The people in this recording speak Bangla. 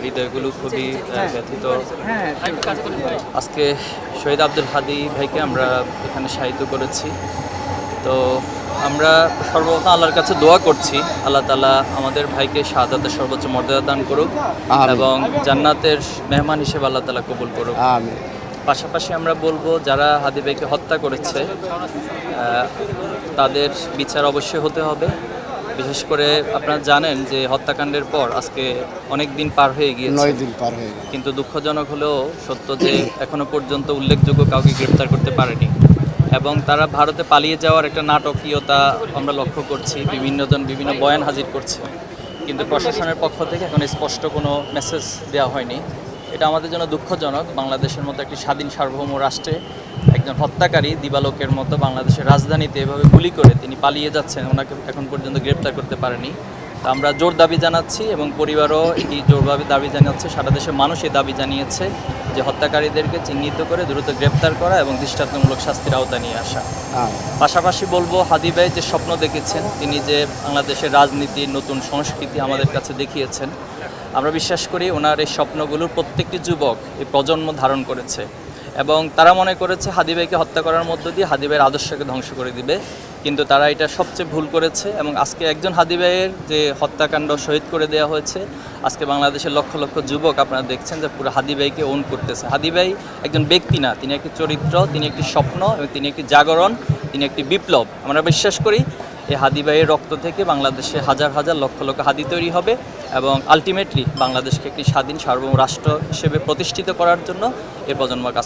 হৃদয়গুলো খুবই ব্যথিত। আজকে শহীদ আব্দুল হাদী ভাইকে আমরা এখানে শাহিদ করেছি। তো আমরা সর্বপ্রথম আল্লাহর কাছে দোয়া করছি, আল্লাহ তাআলা আমাদের ভাইকে শাহাদাতের সর্বোচ্চ মর্যাদা দান করুক এবং জান্নাতের মেহমান হিসেবে আল্লাহ তাআলা কবুল করুক। পাশাপাশি আমরা বলবো, যারা হাদী ভাইকে হত্যা করেছে তাদের বিচার অবশ্যই হতে হবে। বিশেষ করে আপনারা জানেন যে হত্যাকাণ্ডের পর আজকে অনেক দিন পার হয়ে গিয়েছে, 9 দিন পার হয়ে গেল, কিন্তু দুঃখজনক হলেও সত্য যে এখনো পর্যন্ত উল্লেখযোগ্য কাউকে গ্রেফতার করতে পারেনি এবং তারা ভারতে পালিয়ে যাওয়ার একটা নাটকীয়তা আমরা লক্ষ্য করছি। বিভিন্নজন বিভিন্ন বয়ান হাজির করছে, কিন্তু প্রশাসনের পক্ষ থেকে এখন স্পষ্ট কোনো মেসেজ দেওয়া হয়নি। এটা আমাদের জন্য দুঃখজনক। বাংলাদেশের মতো একটি স্বাধীন সার্বভৌম রাষ্ট্রে একজন হত্যাকারী দিবালোকের মতো বাংলাদেশের রাজধানীতে এভাবে গুলি করে তিনি পালিয়ে যাচ্ছেন, ওনাকে এখন পর্যন্ত গ্রেপ্তার করতে পারেনি। তো আমরা জোর দাবি জানাচ্ছি এবং পরিবারও এই জোরভাবে দাবি জানাচ্ছে, সারা দেশের মানুষ এই দাবি জানিয়েছে যে হত্যাকারীদেরকে চিহ্নিত করে দ্রুত গ্রেপ্তার করা এবং দৃষ্টান্তমূলক শাস্তির আওতায় নিয়ে আসা। পাশাপাশি বলবো, হাদী ভাই যে স্বপ্ন দেখেছেন, তিনি যে বাংলাদেশের রাজনীতির নতুন সংস্কৃতি আমাদের কাছে দেখিয়েছেন, আমরা বিশ্বাস করি ওনার এই স্বপ্নগুলোর প্রত্যেকটি যুবক এই প্রজন্ম ধারণ করেছে এবং তারা মনে করেছে হাদী ভাইকে হত্যা করার মধ্য দিয়ে হাদী ভাইয়ের আদর্শকে ধ্বংস করে দিবে, কিন্তু তারা এটা সবচেয়ে ভুল করেছে। এবং আজকে একজন হাদী ভাইয়ের যে হত্যাকাণ্ড শহীদ করে দেওয়া হয়েছে, আজকে বাংলাদেশের লক্ষ লক্ষ যুবক আপনারা দেখছেন যে পুরো হাদী ভাইকে ওন করতেছে। হাদী ভাই একজন ব্যক্তি না, তিনি একটি চরিত্র, তিনি একটি স্বপ্ন এবং তিনি একটি জাগরণ, তিনি একটি বিপ্লব। আমরা বিশ্বাস করি এই হাদী ভাইয়ের রক্ত থেকে বাংলাদেশে হাজার হাজার লক্ষ লক্ষ হাদী তৈরি হবে এবং আলটিমেটলি বাংলাদেশকে একটি স্বাধীন সার্বভৌম রাষ্ট্র হিসেবে প্রতিষ্ঠিত করার জন্য এ প্রজন্ম কাজ।